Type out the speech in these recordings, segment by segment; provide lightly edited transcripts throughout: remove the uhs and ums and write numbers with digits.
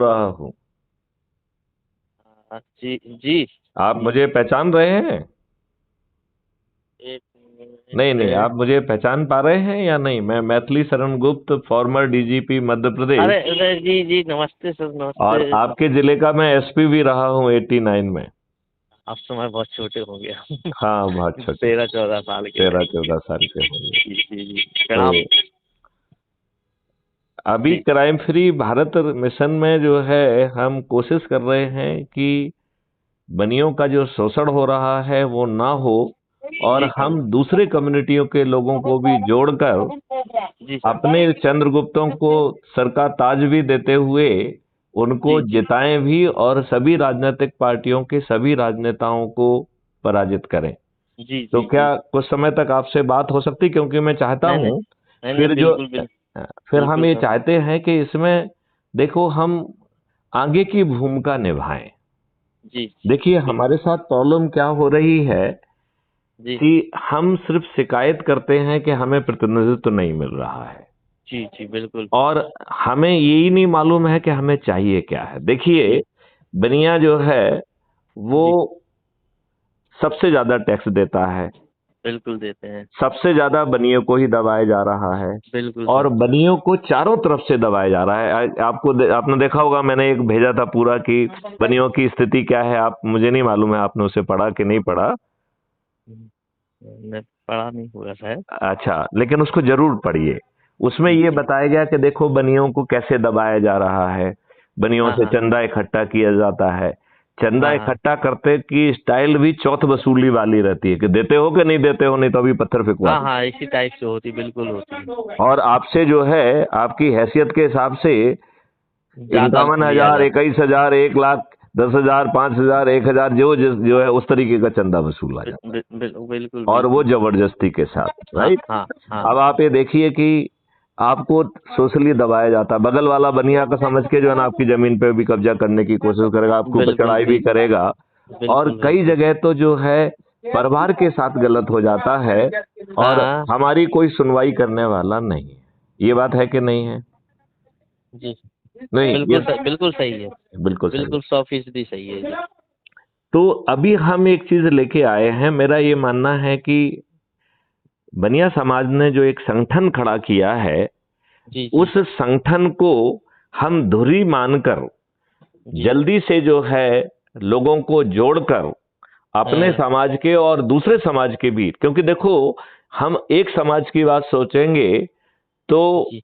रहा हूँ। जी जी। आप मुझे पहचान रहे हैं? एक नहीं नहीं, मिनट। आप मुझे पहचान पा रहे हैं या नहीं? मैं मैथिली शरण गुप्त, फॉर्मर डीजीपी मध्य प्रदेश। अरे अरे, जी जी, नमस्ते सर, और नमस्ते। आपके जिले का मैं एसपी भी रहा हूँ 89 में। आप समय बहुत छोटे हो गया। हाँ, बहुत छोटे। 13-14 साल के 13-14 साल के होंगे। जी जी जी, तो प्रणाम। अभी जी क्राइम फ्री भारत मिशन में जो है, हम कोशिश कर रहे हैं कि बनियों का जो शोषण हो रहा है वो ना हो, और जी सर। हम दूसरे कम्युनिटियों के लोगों को भी जोड़कर जी सर। अपने चंद्रगुप्तों को सर का ताज भी देते हुए उनको जी जी जिताएं भी, और सभी राजनीतिक पार्टियों के सभी राजनेताओं को पराजित करें। जी तो जी जी। क्या कुछ समय तक आपसे बात हो सकती? क्योंकि मैं चाहता नहीं नहीं हूं, नहीं नहीं, फिर जो बिल्कुल फिर हम बिल्कुल ये सर। चाहते हैं कि इसमें देखो, हम आगे की भूमिका निभाएं। जी जी देखिए, हमारे बिल्कुल। साथ प्रॉब्लम क्या हो रही है जी कि हम सिर्फ शिकायत करते हैं कि हमें प्रतिनिधित्व नहीं मिल रहा है, जी जी बिल्कुल। और हमें यही नहीं मालूम है कि हमें चाहिए क्या है। देखिए, जी बनिया जो है वो जी सबसे ज्यादा टैक्स देता है, बिल्कुल देते हैं। सबसे ज्यादा बनियों को ही दबाया जा रहा है, बिल्कुल और सर। बनियों को चारों तरफ से दबाया जा रहा है। आपने देखा होगा, मैंने एक भेजा था पूरा कि बनियों की स्थिति क्या है। आप, मुझे नहीं मालूम है आपने उसे पढ़ा कि नहीं पढ़ा। मैं पढ़ा नहीं होगा शायद। अच्छा, लेकिन उसको जरूर पढ़िए। उसमें जी ये जी। बताया गया कि देखो बनियों को कैसे दबाया जा रहा है। बनियों हाँ से हाँ चंदा इकट्ठा किया जाता है। चंदा हाँ हाँ इकट्ठा करते की स्टाइल भी चौथ वसूली वाली रहती है कि देते हो कि नहीं देते हो, नहीं तो अभी पत्थर फेंकवा हाँ दूं। हाँ, इसी टाइप से होती, बिल्कुल होती है। और आपसे जो है, आपकी हैसियत के हिसाब से ज्यादा 51,000, लिया 21,000, 1,00,000, 10,000, 5,000, 1,000, जो है उस तरीके का चंदा वसूला जाता बिल्कुल है, और वो बिल्कुल। जबरदस्ती के साथ, हाँ राइट। हाँ हाँ अब आप ये देखिए कि आपको सोशली दबाया जाता है। बगल वाला बनिया का समझ के जो है ना, आपकी जमीन पे भी कब्जा करने की कोशिश करेगा, आपके ऊपर बिल्कुल चढ़ाई भी बिल्कुल करेगा। और बिल्कुल कई बिल्कुल। जगह तो जो है परिवार के साथ गलत हो जाता है, और हाँ हमारी कोई सुनवाई करने वाला नहीं है। ये बात है कि नहीं है? जी, नहीं, ये बिल्कुल सही, बिल्कुल सही है। बिल्कुल सही। बिल्कुल 100% सही है जी। तो अभी हम एक चीज लेके आए हैं। मेरा ये मानना है कि बनिया समाज ने जो एक संगठन खड़ा किया है, जी जी उस संगठन को हम धुरी मानकर जी। जल्दी से जो है लोगों को जोड़कर अपने हाँ समाज के और दूसरे समाज के बीच, क्योंकि देखो, हम एक समाज की बात सोचेंगे तो जी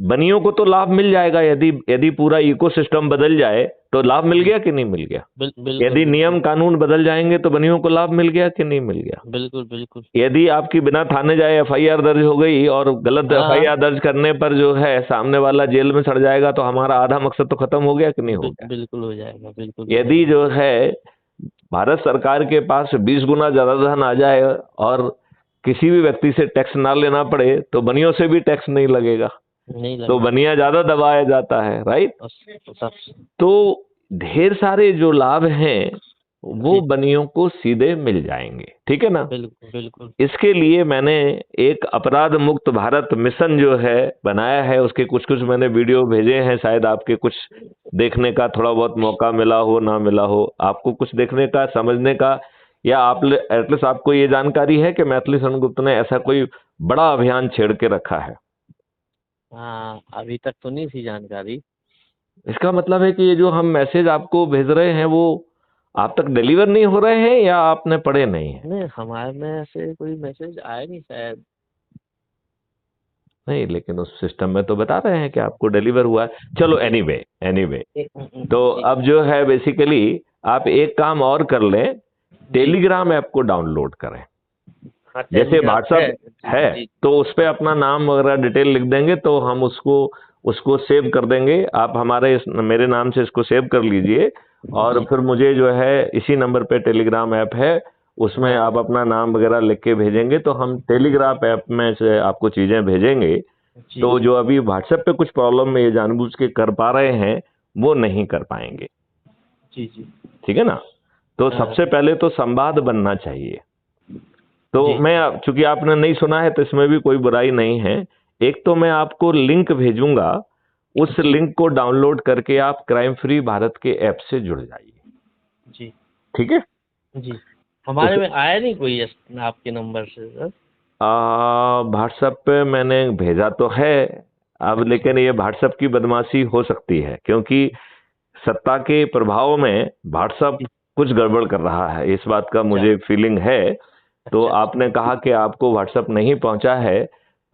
बनियों को तो लाभ मिल जाएगा। यदि यदि पूरा इकोसिस्टम बदल जाए तो लाभ मिल जी। गया कि नहीं मिल गया? बिल्कुल यदि बिल्कुल नियम कानून बदल जाएंगे तो बनियों को लाभ मिल गया कि नहीं मिल गया? बिल्कुल बिल्कुल। यदि आपकी बिना थाने जाए एफआईआर दर्ज हो गई, और गलत हाँ, एफआईआर दर्ज करने पर जो है सामने वाला जेल में सड़ जाएगा, तो हमारा आधा मकसद तो खत्म हो गया कि नहीं हो गया? बिल्कुल हो जाएगा, बिल्कुल हो यदि जाएगा। जो है भारत सरकार के पास 20 गुना ज्यादा धन आ जाए, और किसी भी व्यक्ति से टैक्स ना लेना पड़े, तो बनियों से भी टैक्स नहीं लगेगा, नहीं तो लगेगा। बनिया ज्यादा दबाया जाता है, राइट। सब। तो ढेर सारे जो लाभ हैं वो जी, बनियों को सीधे मिल जाएंगे, ठीक है ना। बिल्कुल बिल्कुल। इसके लिए मैंने एक अपराध मुक्त भारत मिशन जो है बनाया है। उसके कुछ कुछ मैंने वीडियो भेजे हैं, शायद आपके कुछ देखने का थोड़ा बहुत मौका मिला हो ना मिला हो, आपको कुछ देखने का, समझने का, या आप एटलीस्ट आपको ये जानकारी है कि मैथिली शरण गुप्त ने ऐसा कोई बड़ा अभियान छेड़ के रखा है? हाँ, अभी तक तो नहीं थी जानकारी। इसका मतलब है कि ये जो हम मैसेज आपको भेज रहे हैं वो आप तक डिलीवर नहीं हो रहे हैं, या आपने पढ़े नहीं है? नहीं, हमारे में ऐसे कोई मैसेज आया नहीं शायद। नहीं, लेकिन उस सिस्टम में तो बता रहे हैं कि आपको डिलीवर हुआ है। चलो, एनीवे एनीवे। तो जी अब जो है बेसिकली आप एक काम और कर लें, जी। टेलीग्राम ऐप को डाउनलोड करें। हाँ, जैसे टेलीग्राम है व्हाट्सअप जी है, जी। तो उस पे अपना नाम वगैरह डिटेल लिख देंगे, तो हम उसको उसको सेव कर देंगे। आप हमारे मेरे नाम से इसको सेव कर लीजिए, और जी। फिर मुझे जो है इसी नंबर पे टेलीग्राम ऐप है, उसमें हाँ आप अपना नाम वगैरह लिख के भेजेंगे, तो हम टेलीग्राम ऐप में से आपको चीजें भेजेंगे। जी तो जी जो अभी व्हाट्सएप पे कुछ प्रॉब्लम में ये जानबूझ के कर पा रहे हैं, वो नहीं कर पाएंगे, जी जी। ठीक है ना। तो हाँ सबसे पहले तो संवाद बनना चाहिए। तो जी मैं, चूंकि आपने नहीं सुना है तो इसमें भी कोई बुराई नहीं है। एक तो मैं आपको लिंक भेजूंगा, उस लिंक को डाउनलोड करके आप क्राइम फ्री भारत के ऐप से जुड़ जाइए। जी ठीक है जी। हमारे में आया नहीं कोई आपके नंबर से सर। व्हाट्सएप पे मैंने भेजा तो है अब, लेकिन ये व्हाट्सएप की बदमाशी हो सकती है, क्योंकि सत्ता के प्रभाव में व्हाट्सएप कुछ गड़बड़ कर रहा है, इस बात का मुझे फीलिंग है। तो आपने कहा कि आपको व्हाट्सएप नहीं पहुंचा है,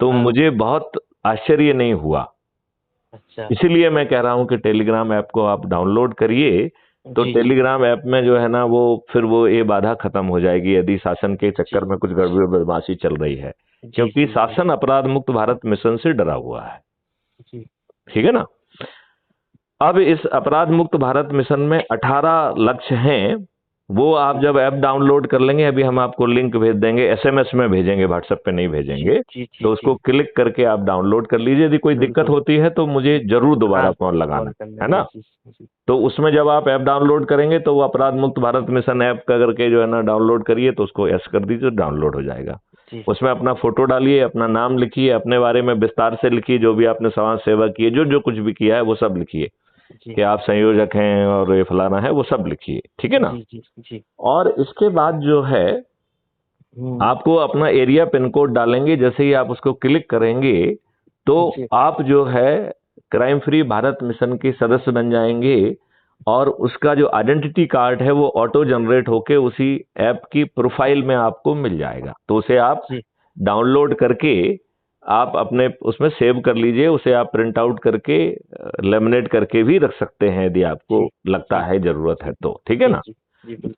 तो मुझे बहुत आश्चर्य नहीं हुआ। अच्छा। इसीलिए मैं कह रहा हूं कि टेलीग्राम ऐप को आप डाउनलोड करिए, तो टेलीग्राम ऐप में जो है ना वो फिर वो ये बाधा खत्म हो जाएगी यदि शासन के चक्कर में कुछ गड़बड़ बदमाशी चल रही है, क्योंकि शासन अपराध मुक्त भारत मिशन से डरा हुआ है। ठीक है ना। अब इस अपराध मुक्त भारत मिशन में 18 लक्ष्य हैं, वो आप जब ऐप डाउनलोड कर लेंगे, अभी हम आपको लिंक भेज देंगे, एसएमएस में भेजेंगे, व्हाट्सएप पे नहीं भेजेंगे, तो उसको क्लिक करके आप डाउनलोड कर लीजिए। यदि कोई दिक्कत होती है तो मुझे जरूर दोबारा फोन लगाना, है ना। तो उसमें जब आप ऐप डाउनलोड करेंगे तो वो अपराध मुक्त भारत मिशन ऐप का करके जो है ना डाउनलोड करिए, तो उसको यस कर दीजिए, डाउनलोड हो जाएगा। उसमें अपना फोटो डालिए, अपना नाम लिखिए, अपने बारे में विस्तार से लिखिए, जो भी आपने समाज सेवा की है, जो जो कुछ भी किया है वो सब लिखिए, कि आप संयोजक हैं और ये फलाना है, वो सब लिखिए। ठीक है ना। जी। और इसके बाद जो है आपको अपना एरिया पिन कोड डालेंगे, जैसे ही आप उसको क्लिक करेंगे तो आप जो है क्राइम फ्री भारत मिशन के सदस्य बन जाएंगे, और उसका जो आइडेंटिटी कार्ड है वो ऑटो जनरेट होके उसी ऐप की प्रोफाइल में आपको मिल जाएगा। तो उसे आप डाउनलोड करके आप अपने उसमें सेव कर लीजिए, उसे आप प्रिंट आउट करके लेमिनेट करके भी रख सकते हैं यदि आपको लगता है जरूरत है तो। ठीक है ना।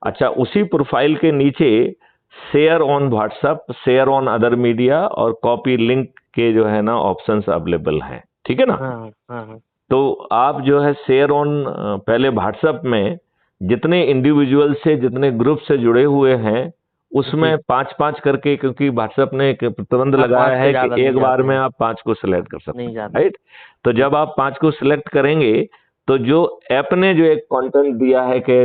अच्छा, उसी प्रोफाइल के नीचे share on WhatsApp, share on other media और कॉपी लिंक के जो है ना ऑप्शंस अवेलेबल हैं। ठीक है ना। तो आप जो है शेयर ऑन पहले व्हाट्सएप में जितने इंडिविजुअल से, जितने ग्रुप से जुड़े हुए हैं उसमें 5-5 करके, क्योंकि व्हाट्सएप ने एक प्रतिबंध लगाया है कि एक बार में आप 5 को सिलेक्ट कर सकते हैं, राइट। तो जब आप 5 को सिलेक्ट करेंगे तो जो ऐप ने जो एक कंटेंट दिया है कि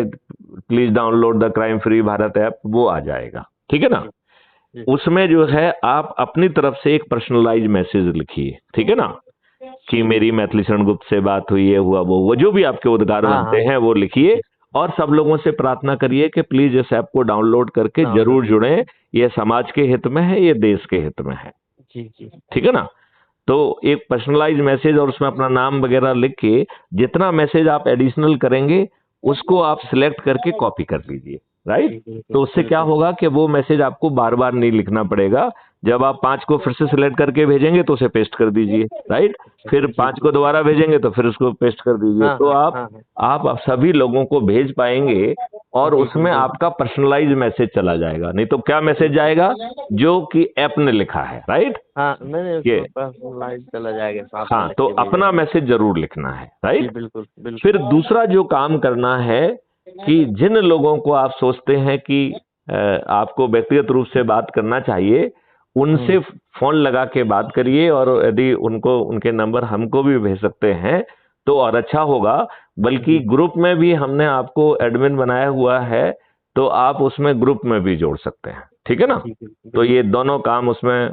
please download the crime free Bharat app, वो आ जाएगा। ठीक है ना। उसमें जो है आप अपनी तरफ से एक पर्सनलाइज मैसेज लिखिए। ठीक है ना, कि मेरी मैथिली शरण गुप्त से बात हुई है, हुआ वो जो भी आपके उद्गार बनते हैं वो लिखिए, और सब लोगों से प्रार्थना करिए कि प्लीज इस ऐप को डाउनलोड करके जरूर जुड़ें, ये समाज के हित में है, ये देश के हित में है। ठीक है ना। तो एक पर्सनलाइज मैसेज और उसमें अपना नाम वगैरह लिख के जितना मैसेज आप एडिशनल करेंगे उसको आप सिलेक्ट करके कॉपी कर लीजिए, राइट। तो उससे क्या होगा कि वो मैसेज आपको बार बार नहीं लिखना पड़ेगा। जब आप 5 को फिर से सिलेक्ट करके भेजेंगे तो उसे पेस्ट कर दीजिए, राइट। फिर 5 को दोबारा भेजेंगे तो फिर उसको पेस्ट कर दीजिए। तो आप सभी लोगों को भेज पाएंगे, और उसमें आपका पर्सनलाइज मैसेज चला जाएगा। नहीं तो क्या मैसेज जाएगा, जो कि ऐप ने लिखा है, राइट। पर्सनलाइज चला जाएगा। हाँ, तो अपना मैसेज जरूर लिखना है, राइट। बिल्कुल। फिर दूसरा जो काम करना है कि जिन लोगों को आप सोचते हैं कि आपको व्यक्तिगत रूप से बात करना चाहिए, उनसे फोन लगा के बात करिए, और यदि उनको उनके नंबर हमको भी भेज सकते हैं तो और अच्छा होगा। बल्कि ग्रुप में भी हमने आपको एडमिन बनाया हुआ है, तो आप उसमें ग्रुप में भी जोड़ सकते हैं। ठीक है ना। तो ये दोनों काम उसमें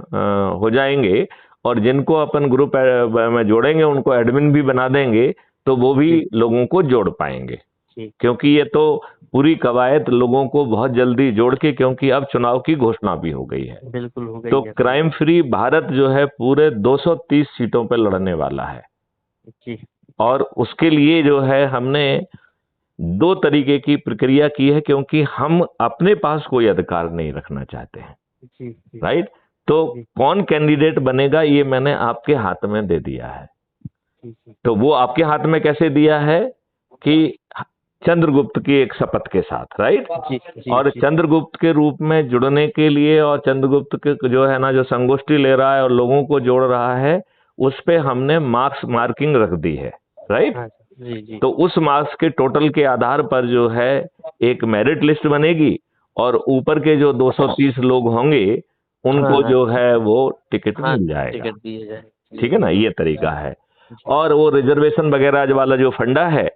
हो जाएंगे, और जिनको अपन ग्रुप में जोड़ेंगे उनको एडमिन भी बना देंगे, तो वो भी लोगों को जोड़ पाएंगे। क्योंकि ये तो पूरी कवायद लोगों को बहुत जल्दी जोड़ के, क्योंकि अब चुनाव की घोषणा भी हो गई है। बिल्कुल हो गई तो है। क्राइम फ्री भारत जो है पूरे 230 सीटों पर लड़ने वाला है। और उसके लिए जो है हमने 2 तरीके की प्रक्रिया की है, क्योंकि हम अपने पास कोई अधिकार नहीं रखना चाहते हैं, राइट। तो कौन कैंडिडेट बनेगा ये मैंने आपके हाथ में दे दिया है। तो वो आपके हाथ में कैसे दिया है कि चंद्रगुप्त की एक शपथ के साथ, राइट। और चंद्रगुप्त के रूप में जुड़ने के लिए, और चंद्रगुप्त के जो है ना जो संगोष्ठी ले रहा है और लोगों को जोड़ रहा है, उस पे हमने मार्किंग रख दी है, राइट। तो उस मार्क्स के टोटल के आधार पर जो है एक मेरिट लिस्ट बनेगी, और ऊपर के जो 230 लोग होंगे उनको जो है वो टिकट मिल जाएगा। ठीक है ना, ये तरीका है। और वो रिजर्वेशन वगैरह वाला जो फंडा है,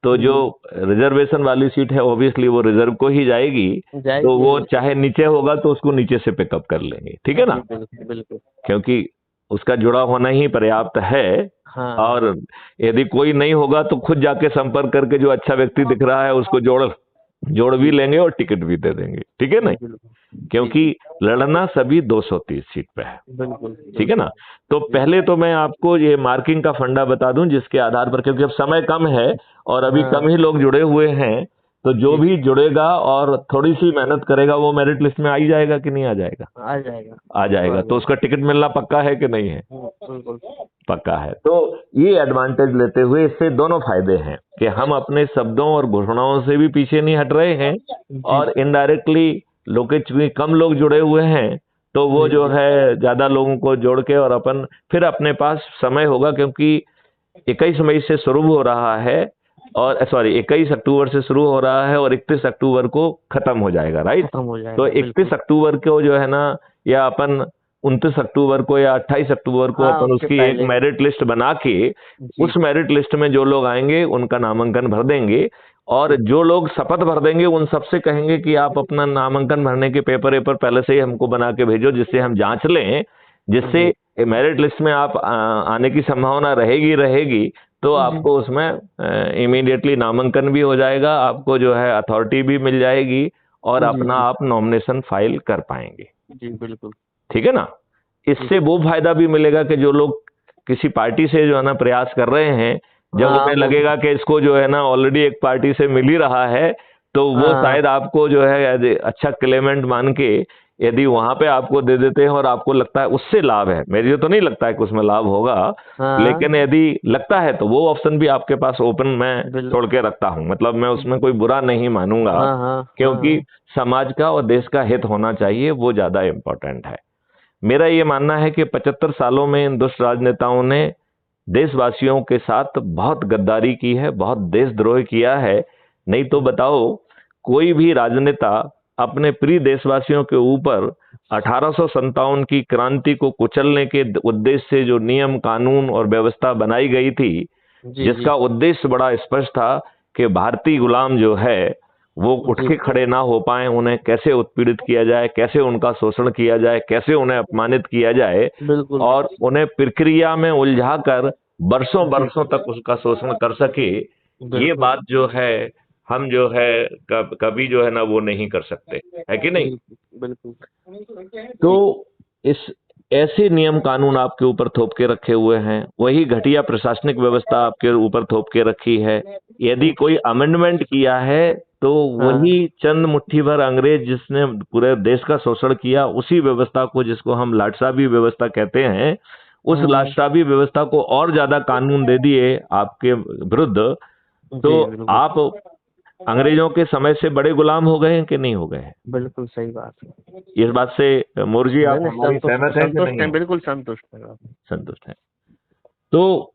तो जो रिजर्वेशन वाली सीट है ऑब्वियसली वो रिजर्व को ही जाएगी, तो वो चाहे नीचे होगा तो उसको नीचे से पिकअप कर लेंगे। ठीक है ना। बिल्कुल। क्योंकि उसका जुड़ा होना ही पर्याप्त है। हाँ और यदि कोई नहीं होगा तो खुद जाके संपर्क करके जो अच्छा व्यक्ति दिख रहा है उसको जोड़ भी लेंगे और टिकट भी दे देंगे, ठीक है ना? बिल्कुल जी क्योंकि लड़ना सभी 230 सीट पे है, बिल्कुल ठीक है ना? बिल्कुल तो जी पहले तो मैं आपको ये मार्किंग का फंडा बता दूं जिसके आधार पर, क्योंकि अब समय कम है और अभी हाँ कम ही लोग जुड़े हुए हैं, तो जो जी भी जुड़ेगा और थोड़ी सी मेहनत करेगा वो मेरिट लिस्ट में आ ही जाएगा कि नहीं आ जाएगा? आ जाएगा, आ वो तो आ जाएगा। तो जाएगा। उसका टिकट मिलना पक्का है कि नहीं है? बिल्कुल पक्का है। तो ये एडवांटेज लेते हुए इससे दोनों फायदे हैं कि हम अपने शब्दों और घोषणाओं से भी पीछे नहीं हट रहे हैं जी और इनडायरेक्टली लोग के चूंकि कम लोग जुड़े हुए हैं तो वो जी जो जी है ज्यादा लोगों को जोड़ के और अपन फिर अपने पास समय होगा, क्योंकि 21 मई से शुरू हो रहा है और सॉरी 21 अक्टूबर से शुरू हो रहा है और 31 अक्टूबर को खत्म हो जाएगा, राइट? खत्म हो तो जाएगा 31 बिल्कुल। अक्टूबर को जो है ना, या अपन 29 अक्टूबर को या 28 अक्टूबर को हाँ अपन उसके उसकी एक पहले मेरिट लिस्ट बना के जी उस मेरिट लिस्ट में जो लोग आएंगे उनका नामांकन भर देंगे और जी जो लोग शपथ भर देंगे उन सबसे कहेंगे कि आप अपना नामांकन भरने के पेपर वेपर पहले से ही हमको बना के भेजो, जिससे हम जांच लें, जिससे जी मेरिट लिस्ट में आप आने की संभावना रहेगी तो जी आपको उसमें इमीडिएटली नामांकन भी हो जाएगा, आपको जो है अथॉरिटी भी मिल जाएगी और जी अपना जी आप नॉमिनेशन फाइल कर पाएंगे, जी बिल्कुल ठीक है ना? जी इससे वो फायदा भी मिलेगा कि जो लोग किसी पार्टी से जो है ना प्रयास कर रहे हैं, जब हाँ उन्हें वो लगेगा कि इसको जो है ना ऑलरेडी एक पार्टी से मिल ही रहा है तो वो हाँ शायद आपको जो है अच्छा क्लेमेंट मान के यदि वहां पे आपको दे देते हैं और आपको लगता है उससे लाभ है, मेरे तो नहीं लगता है कि उसमें लाभ होगा, हाँ लेकिन यदि लगता है तो वो ऑप्शन भी आपके पास ओपन मैं छोड़ बिल्कुल के रखता हूं, मतलब मैं उसमें कोई बुरा नहीं मानूंगा, हाँ हाँ क्योंकि हाँ समाज का और देश का हित होना चाहिए, वो ज्यादा इंपॉर्टेंट है। मेरा ये मानना है कि 75 सालों में इन दुष्ट राजनेताओं ने देशवासियों के साथ बहुत गद्दारी की है, बहुत देशद्रोह किया है। नहीं तो बताओ, कोई भी राजनेता अपने प्रिय देशवासियों के ऊपर 1857 की क्रांति को कुचलने के उद्देश्य से जो नियम कानून और व्यवस्था बनाई गई थी, जी जी जिसका उद्देश्य बड़ा स्पष्ट था कि भारतीय गुलाम जो है वो उठ जी के खड़े ना हो पाए, उन्हें कैसे उत्पीड़ित किया जाए, कैसे उनका शोषण किया जाए, कैसे उन्हें अपमानित किया जाए बिल्कुल और उन्हें प्रक्रिया में उलझाकर बरसों जी बरसों तक उसका शोषण कर सके, ये बिल्कुल बात जो है हम जो है कभी जो है ना वो नहीं कर सकते, है कि नहीं? बिल्कुल बिल्कुल तो जी इस ऐसे नियम कानून आपके ऊपर थोप के रखे हुए हैं, वही घटिया प्रशासनिक व्यवस्था आपके ऊपर थोप के रखी है। यदि कोई अमेंडमेंट किया है तो हाँ वही चंद मुट्ठी भर अंग्रेज जिसने पूरे देश का शोषण किया, उसी व्यवस्था को, जिसको हम लाटसाबी व्यवस्था कहते हैं, उस हम्म, लाटसाबी व्यवस्था को और ज्यादा कानून दे दिए आपके विरुद्ध, तो जी बिल्कुल आप अंग्रेजों के समय से बड़े गुलाम हो गए हैं कि नहीं हो गए हैं? बिल्कुल सही बात है। इस बात से मोर जी नहीं आप नहीं हमारी सहमत हैं कि संतुष्ट नहीं? हैं, बिल्कुल संतुष्ट हैं आप। संतुष्ट हैं। तो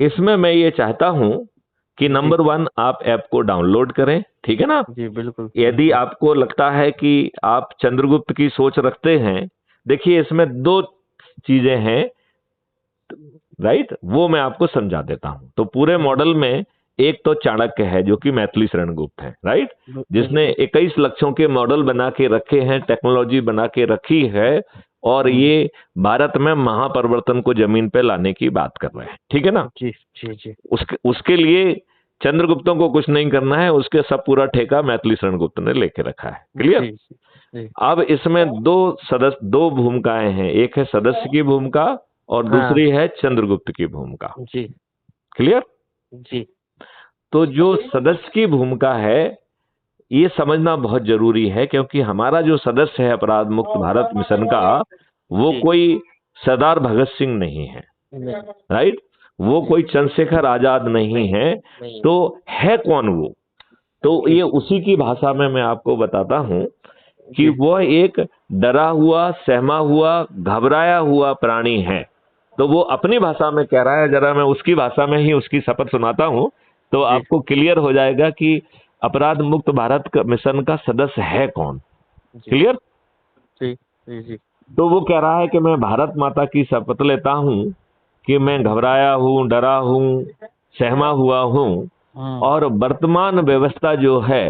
इसमें मैं ये चाहता हूं कि जी नंबर 1 आप ऐप को डाउनलोड करें, ठीक है ना? जी बिल्कुल यदि बिल्कुल आपको लगता है कि आप चंद्रगुप्त की सोच रखते हैं, देखिए इसमें दो चीजें हैं, राइट? वो मैं आपको समझा देता हूं। तो पूरे मॉडल में एक तो चाणक्य है जो कि मैथिली शरण गुप्त है, राइट? जिसने बिल्कुल 21 लक्षों के मॉडल बना के रखे हैं, टेक्नोलॉजी बना के रखी है और ये भारत में महापरिवर्तन को जमीन पे लाने की बात कर रहे हैं, ठीक है ना? जी जी जी उसके लिए चंद्रगुप्तों को कुछ नहीं करना है, उसके सब पूरा ठेका मैथिली शरण गुप्त ने लेके रखा है, क्लियर? जी जी अब इसमें दो भूमिकाएं हैं, एक है सदस्य की भूमिका और हाँ दूसरी है चंद्रगुप्त की भूमिका, जी क्लियर? जी तो जो सदस्य की भूमिका है ये समझना बहुत जरूरी है, क्योंकि हमारा जो सदस्य है अपराध मुक्त भारत मिशन का, वो जी कोई सरदार भगत सिंह नहीं है, नहीं राइट? वो जी कोई चंद्रशेखर आजाद नहीं है। नहीं तो है कौन वो? तो जी ये उसी की भाषा में मैं आपको बताता हूं कि जी वह एक डरा हुआ, सहमा हुआ, घबराया हुआ प्राणी है। तो वो अपनी भाषा में कह रहा है, जरा मैं उसकी भाषा में ही उसकी शपथ सुनाता हूं तो जी आपको क्लियर हो जाएगा कि अपराध मुक्त भारत का मिशन का सदस्य है कौन, जी क्लियर? जी जी जी तो वो कह रहा है कि मैं भारत माता की शपथ लेता हूं कि मैं घबराया हूं, डरा हूं, सहमा हुआ हूं और वर्तमान व्यवस्था जो है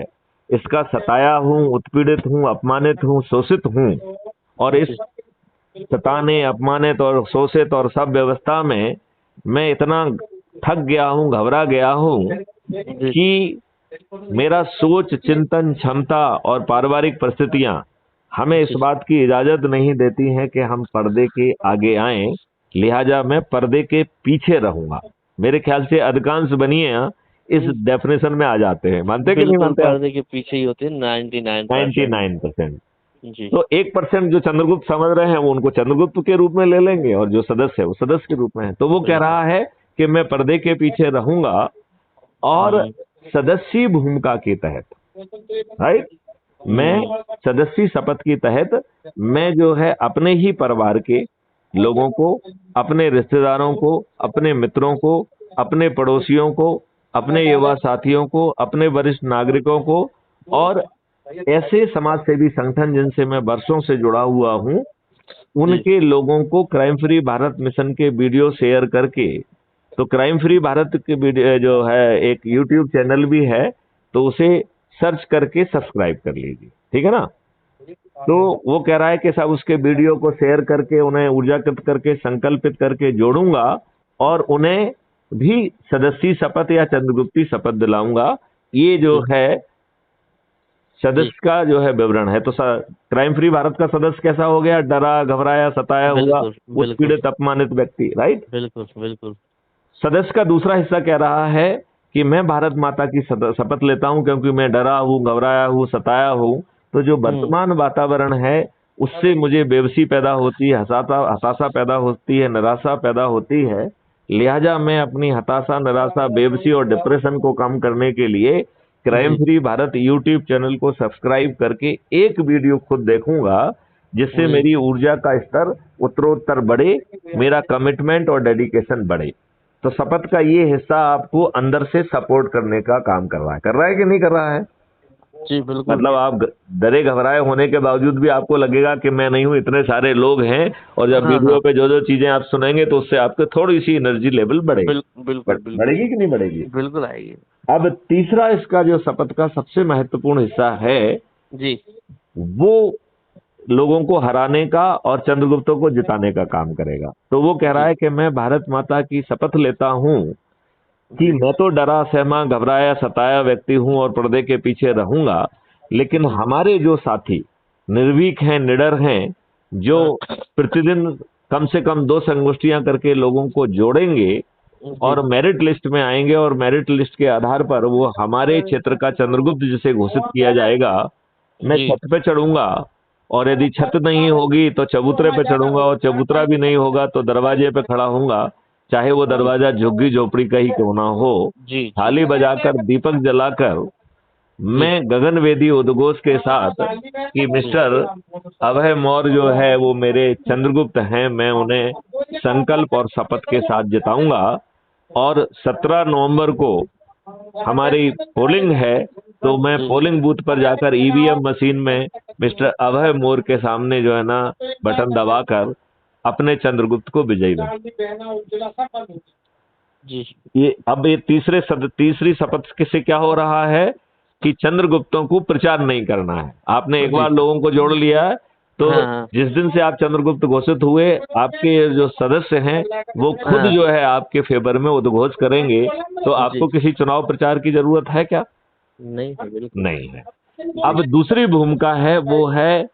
इसका सताया हूं, उत्पीड़ित हूं, अपमानित हूं, शोषित हूं और इस जी सताने, अपमानित और शोषित और सब व्यवस्था में मैं इतना थक गया हूँ, घबरा गया हूँ जी कि मेरा सोच, चिंतन क्षमता और पारिवारिक परिस्थितियां हमें इस जी बात की इजाजत नहीं देती हैं कि हम पर्दे के आगे आएं, लिहाजा मैं पर्दे के पीछे रहूंगा। मेरे ख्याल से अधिकांश बनिए इस डेफिनेशन में आ जाते हैं। मानते कि नहीं बिल्कुल मानते आप? पर्दे के पीछे ही होते हैं 99%। 99%। जी तो 1% जो चंद्रगुप्त समझ रहे हैं वो उनको चंद्रगुप्त के रूप में ले लेंगे, और जो सदस्य है वो सदस्य के रूप में है। तो वो कह बिल्कुल। रहा है कि मैं पर्दे के पीछे रहूंगा और हम्म सदस्यी भूमिका के तहत, राइट, मैं सदस्यी शपथ के तहत मैं जो है अपने ही परिवार के लोगों को, अपने रिश्तेदारों को, अपने मित्रों को, अपने पड़ोसियों को, अपने युवा साथियों को, अपने वरिष्ठ नागरिकों को और ऐसे समाज सेवी संगठन जिनसे मैं वर्षों से जुड़ा हुआ हूं, जी उनके लोगों को क्राइम फ्री भारत मिशन के वीडियो शेयर करके, तो क्राइम फ्री भारत के वीडियो जो है एक यूट्यूब चैनल भी है, तो उसे सर्च करके सब्सक्राइब कर लीजिए, ठीक है ना। तो वो कह रहा है कि साहब उसके वीडियो को शेयर करके उन्हें ऊर्जाकृत करके संकल्पित करके जोड़ूंगा और उन्हें भी सदस्यी शपथ या चंद्रगुप्ती शपथ दिलाऊंगा। ये जो जी है जी सदस्य का जो है विवरण है। तो क्राइम फ्री भारत का सदस्य कैसा हो गया? डरा, घबराया, सताया हुआ, बिल्कुल बिल्कुल उत्पीड़ित, अपमानित व्यक्ति, राइट। बिल्कुल बिल्कुल। सदस्य का दूसरा हिस्सा कह रहा है कि मैं भारत माता की शपथ लेता हूं क्योंकि मैं डरा हूं, घबराया हूं, सताया हूं। तो जो वर्तमान वातावरण है उससे मुझे बेबसी पैदा होती है, हताशा पैदा होती है, निराशा पैदा होती है। लिहाजा मैं अपनी हताशा, निराशा, बेबसी और डिप्रेशन को कम करने के लिए क्राइम जी फ्री भारत यूट्यूब चैनल को सब्सक्राइब करके एक वीडियो खुद देखूंगा, जिससे जी मेरी ऊर्जा का स्तर उत्तरोत्तर बढ़े, मेरा कमिटमेंट और डेडिकेशन बढ़े। तो शपथ का ये हिस्सा आपको अंदर से सपोर्ट करने का काम कर रहा है कि नहीं कर रहा है? जी बिल्कुल। मतलब आप डरे घबराए होने के बावजूद भी आपको लगेगा कि मैं नहीं हूं, इतने सारे लोग हैं, और जब हाँ वीडियो हाँ पे जो जो चीजें आप सुनेंगे तो उससे आपके थोड़ी सी एनर्जी लेवल बढ़ेगी। बिल्कुल बिल्कुल। बढ़ेगी कि नहीं बढ़ेगी? बिल्कुल आएगी। अब तीसरा इसका जो शपथ का सबसे महत्वपूर्ण हिस्सा है, जी वो लोगों को हराने का और चंद्रगुप्तों को जिताने का काम करेगा। तो वो कह रहा जी है कि मैं भारत माता की शपथ लेता हूं कि जी मैं तो डरा, सहमा, घबराया, सताया व्यक्ति हूं और पर्दे के पीछे रहूंगा, लेकिन जी हमारे जो साथी निर्भीक हैं, निडर हैं, जो हाँ प्रतिदिन कम से कम 2 संगोष्ठियां करके लोगों को जोड़ेंगे जी और मेरिट लिस्ट में आएंगे, और मेरिट लिस्ट के आधार पर वो हमारे क्षेत्र का चंद्रगुप्त जिसे घोषित किया जाएगा, मैं जी छत पे चढ़ूंगा, और यदि छत नहीं होगी तो चबूतरे पे चढ़ूंगा, और चबूतरा भी नहीं होगा तो दरवाजे पे खड़ा होऊंगा, चाहे वो जी दरवाजा झुग्गी झोपड़ी का ही क्यों ना हो। जी जी थाली बजाकर, दीपक जलाकर जी मैं गगनवेदी उद्घोष के साथ कि जी मिस्टर अभय मौर्य जो है वो मेरे चंद्रगुप्त हैं, मैं उन्हें संकल्प और शपथ के साथ जिताऊंगा। और 17 नवंबर को हमारी पोलिंग है, तो मैं जी पोलिंग बूथ पर जाकर ईवीएम मशीन में मिस्टर अभय मौर्य के सामने जो है ना बटन दबाकर अपने चंद्रगुप्त को विजयी बना। जी ये तीसरी शपथ से क्या हो रहा है कि चंद्रगुप्तों को प्रचार नहीं करना है। आपने एक जी बार लोगों को जोड़ लिया है, तो हाँ हाँ जिस दिन से आप चंद्रगुप्त घोषित हुए, आपके जो सदस्य हैं वो खुद हाँ जो है आपके फेवर में उद्घोष करेंगे। तो जी आपको किसी चुनाव प्रचार की जरूरत है क्या? नहीं है बिल्कुल। नहीं है। अब दूसरी भूमिका है, वो है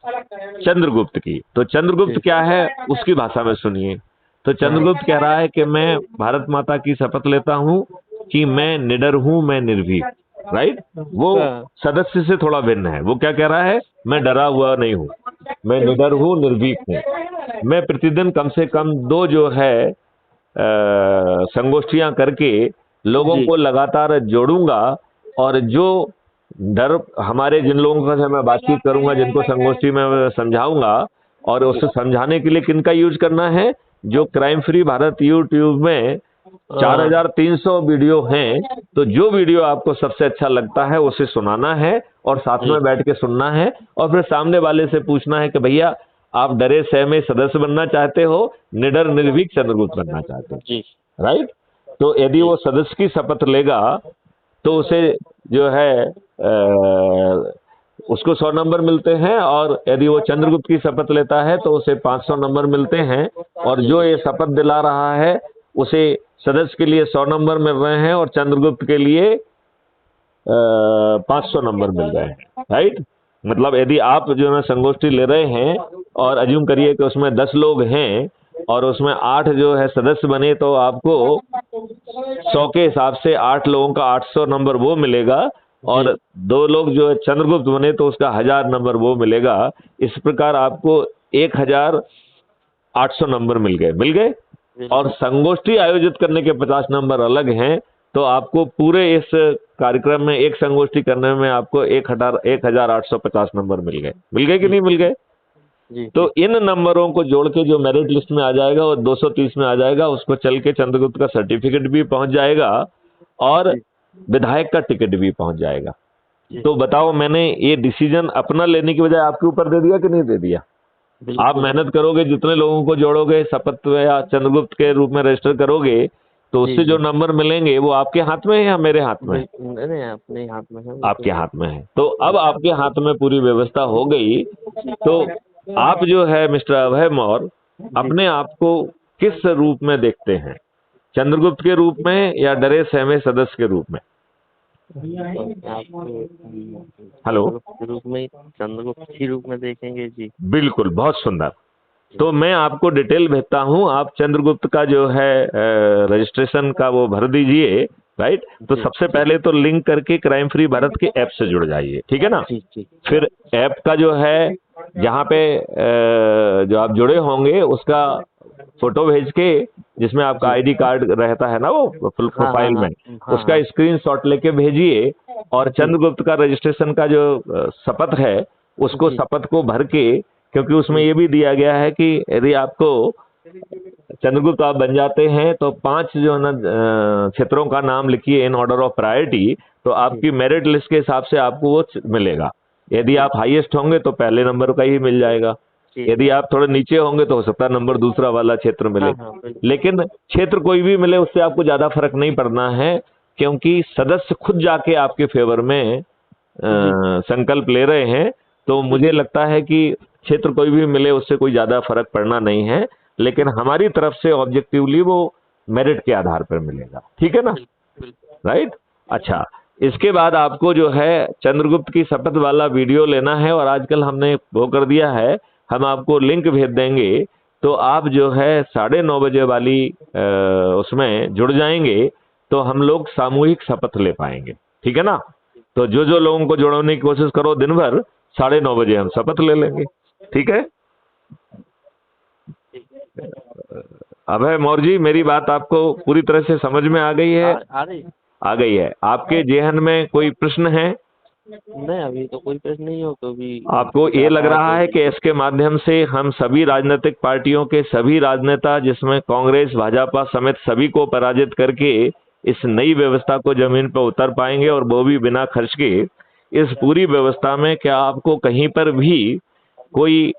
चंद्रगुप्त की। तो चंद्रगुप्त जी क्या है उसकी भाषा में सुनिए। तो हाँ चंद्रगुप्त कह रहा है कि मैं भारत माता की शपथ लेता हूं कि मैं निडर हूं, मैं निर्भीक, राइट। वो हाँ सदस्य से थोड़ा भिन्न है। वो क्या कह रहा है? मैं डरा हुआ नहीं हूं, मैं निडर हूं, निर्भीक हूं। मैं प्रतिदिन कम से कम 2 जो है संगोष्ठियां करके लोगों जी को लगातार जोड़ूंगा, और जो डर हमारे जिन लोगों से मैं बातचीत करूंगा, जिनको संगोष्ठी में मैं समझाऊंगा, और जी उससे समझाने के लिए किनका यूज करना है? जो क्राइम फ्री भारत यूट्यूब में हाँ 4300 वीडियो हैं, तो जो वीडियो आपको सबसे अच्छा लगता है उसे सुनाना है और साथ जी में बैठ के सुनना है, और फिर सामने वाले से पूछना है कि भैया आप डरे सहमे सदस्य बनना चाहते हो, निडर निर्भीक चंद्रगुप्त बनना चाहते हो, जी राइट। तो यदि जी वो सदस्य की शपथ लेगा तो उसे जो है उसको 100 नंबर मिलते हैं, और यदि वो चंद्रगुप्त की शपथ लेता है तो उसे 500 नंबर मिलते हैं। और जी जो ये शपथ दिला रहा है उसे सदस्य के लिए 100 नंबर मिल रहे हैं और चंद्रगुप्त के लिए 500 नंबर मिल रहे हैं, राइट। मतलब यदि आप जो है संगोष्ठी ले रहे हैं और अज्यूम करिए कि उसमें 10 लोग हैं और उसमें 8 जो है सदस्य बने, तो आपको 100 के हिसाब से 8 लोगों का 800 नंबर वो मिलेगा, और 2 लोग जो है चंद्रगुप्त बने तो उसका 1000 नंबर वो मिलेगा। इस प्रकार आपको 1800 नंबर मिल गए। और संगोष्ठी आयोजित करने के 50 नंबर अलग हैं। तो आपको पूरे इस कार्यक्रम में एक संगोष्ठी करने में आपको 1850 नंबर मिल गए कि नहीं मिल गए? तो इन नंबरों को जोड़ के जो मेरिट लिस्ट में आ जाएगा वो 230 में आ जाएगा, उसको चल के चंद्रगुप्त का सर्टिफिकेट भी पहुंच जाएगा और विधायक का टिकट भी पहुंच जाएगा। तो बताओ, मैंने ये डिसीजन अपना लेने की बजाय आपके ऊपर दे दिया कि नहीं दे दिया? आप मेहनत करोगे, जितने लोगों को जोड़ोगे, शपथ या चंद्रगुप्त के रूप में रजिस्टर करोगे, तो उससे जो नंबर मिलेंगे वो आपके हाथ में है या मेरे हाथ में है? नहीं, अपने हाथ में है। आपके हाथ में है। तो अब आपके हाथ में पूरी व्यवस्था हो गई। तो आप जो है मिस्टर अभय मौर्य, अपने आप को किस रूप में देखते हैं? चंद्रगुप्त के रूप में या डरे सहमे सदस्य के रूप में? हेलो, रूप में, चंद्रगुप्त के रूप में देखेंगे जी। बिल्कुल, बहुत सुंदर। तो मैं आपको डिटेल भेजता हूं, आप चंद्रगुप्त का जो है रजिस्ट्रेशन का वो भर दीजिए, राइट। तो सबसे पहले तो लिंक करके क्राइम फ्री भारत के ऐप से जुड़ जाइए, ठीक है ना। फिर ऐप का जो है जहाँ पे जो आप जुड़े होंगे उसका फोटो भेज के, जिसमें आपका आईडी कार्ड रहता है ना वो फुल प्रोफाइल में, उसका स्क्रीनशॉट लेके भेजिए। और चंद्रगुप्त का रजिस्ट्रेशन का जो शपथ है उसको शपथ को भर के, क्योंकि उसमें ये भी दिया गया है कि यदि आपको चंद्रगुप्त आप बन जाते हैं तो 5 जो ना क्षेत्रों का नाम लिखिए इन ऑर्डर ऑफ प्रायोरिटी, तो आपकी मेरिट लिस्ट के हिसाब से आपको वो मिलेगा। यदि आप हाईएस्ट होंगे तो पहले नंबर का ही मिल जाएगा, यदि आप थोड़े नीचे होंगे तो हो सकता है नंबर दूसरा वाला क्षेत्र मिले। लेकिन क्षेत्र कोई भी मिले उससे आपको ज्यादा फर्क नहीं पड़ना है, क्योंकि सदस्य खुद जाके आपके फेवर में संकल्प ले रहे हैं। तो मुझे लगता है कि क्षेत्र कोई भी मिले उससे कोई ज्यादा फर्क पड़ना नहीं है, लेकिन हमारी तरफ से ऑब्जेक्टिवली वो मेरिट के आधार पर मिलेगा, ठीक है ना, राइट। अच्छा, इसके बाद आपको जो है चंद्रगुप्त की शपथ वाला वीडियो लेना है, और आजकल हमने वो कर दिया है, हम आपको लिंक भेज देंगे। तो आप जो है 9:30 बजे वाली उसमें जुड़ जाएंगे तो हम लोग सामूहिक शपथ ले पाएंगे, ठीक है ना। तो जो लोगों को जोड़ने की कोशिश करो दिन भर, 9:30 बजे हम शपथ ले लेंगे, ठीक है। अभय मौर्य जी, मेरी बात आपको पूरी तरह से समझ में आ गई है? आ गई है। आपके जेहन में कोई प्रश्न है? नहीं, अभी तो कोई प्रश्न नहीं हो। तो भी आपको ये लग रहा है कि इसके माध्यम से हम सभी राजनीतिक पार्टियों के सभी राजनेता, जिसमें कांग्रेस भाजपा समेत सभी को पराजित करके इस नई व्यवस्था को जमीन पर उतर पाएंगे, और वो भी बिना खर्च के? इस पूरी व्यवस्था में क्या आपको कहीं पर भी कोई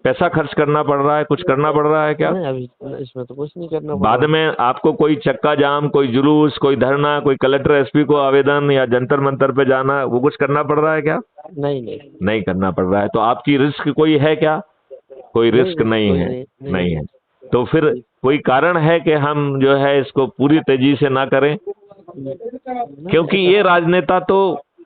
पैसा खर्च करना पड़ रहा है, कुछ करना पड़ रहा है क्या? नहीं, अभी इसमें तो कुछ नहीं करना। बाद में आपको कोई चक्का जाम, कोई जुलूस, कोई धरना, कोई कलेक्टर एसपी को आवेदन या जंतर मंतर पे जाना, वो कुछ करना पड़ रहा है क्या? नहीं करना पड़ रहा है। तो आपकी रिस्क कोई है क्या? कोई रिस्क नहीं है, नहीं है। तो फिर कोई कारण है कि हम जो है इसको पूरी तेजी से ना करें? क्योंकि ये राजनेता तो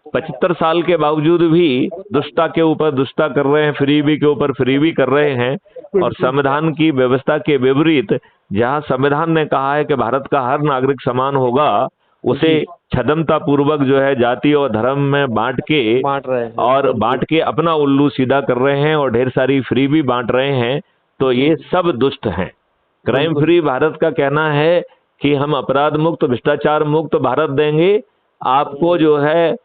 75 साल के बावजूद भी दुष्टता के ऊपर दुष्टता कर रहे हैं, फ्रीबी के ऊपर फ्रीबी कर रहे हैं, और संविधान की व्यवस्था के विपरीत, जहां संविधान ने कहा है कि भारत का हर नागरिक समान होगा, उसे छदमता पूर्वक जो है जाति और धर्म में बांट के अपना उल्लू सीधा कर रहे हैं और ढेर सारी फ्रीबी बांट रहे हैं। तो ये सब दुष्ट हैं। क्राइम फ्री भारत का कहना है कि हम अपराध मुक्त, भ्रष्टाचार मुक्त भारत देंगे, आपको जो है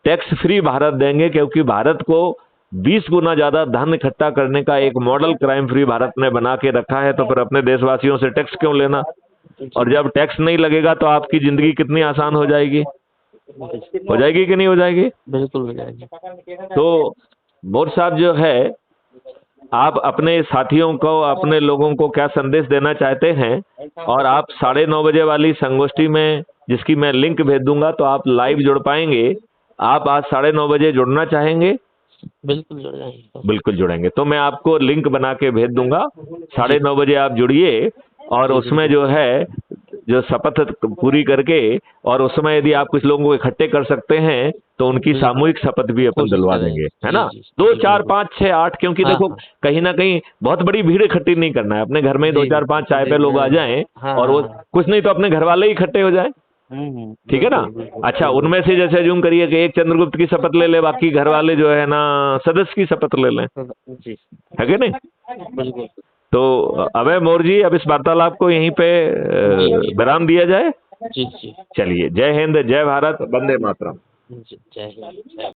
टैक्स फ्री भारत देंगे, क्योंकि भारत को 20 गुना ज्यादा धन इकट्ठा करने का एक मॉडल क्राइम फ्री भारत ने बना के रखा है। तो फिर अपने देशवासियों से टैक्स क्यों लेना? और जब टैक्स नहीं लगेगा तो आपकी जिंदगी कितनी आसान हो जाएगी? हो जाएगी कि नहीं हो जाएगी? बिल्कुल हो जाएगी। तो मौर्य साहब जो है, आप अपने साथियों को, अपने लोगों को क्या संदेश देना चाहते हैं? और आप 9:30 बजे वाली संगोष्ठी में, जिसकी मैं लिंक भेज दूंगा, तो आप लाइव जुड़ पाएंगे। आप आज 9:30 बजे जुड़ना चाहेंगे? बिल्कुल जुड़ जाएंगे। बिल्कुल जुड़ेंगे। तो मैं आपको लिंक बना के भेज दूंगा, 9:30 बजे आप जुड़िए। और जी, उसमें बिल्कुल। जो है जो शपथ पूरी करके, और उसमें यदि आप कुछ लोगों को इकट्ठे कर सकते हैं तो उनकी बिल्कुल, सामूहिक शपथ भी अपन कोशिश दिलवा करेंगे। देंगे, है जी, ना। जी, दो जी, चार बिल्कुल। पाँच छः आठ, क्योंकि हाँ, देखो हाँ। कहीं ना कहीं बहुत बड़ी भीड़ इकट्ठी नहीं करना है, अपने घर में ही दो जी, चार पाँच चाय पे लोग आ जाएं, हाँ, और हाँ, वो हाँ। कुछ नहीं तो अपने घर वाले ही इकट्ठे हो जाएं, ठीक है ना। बिल्कुल, बिल्कुल, अच्छा, बिल्कुल। उनमें से जैसे अज्यूम करिए कि एक चंद्रगुप्त की शपथ ले ले, बाकी घर वाले जो है ना सदस्य की शपथ ले लें, जी, है कि नहीं। बिल्कुल। तो अभय मौर्य जी, अब इस वार्तालाप को यहीं पे जी, जी। विराम दिया जाए। जी, जी। चलिए, जय हिंद, जय भारत, वंदे मातरम। जय हिंद, जय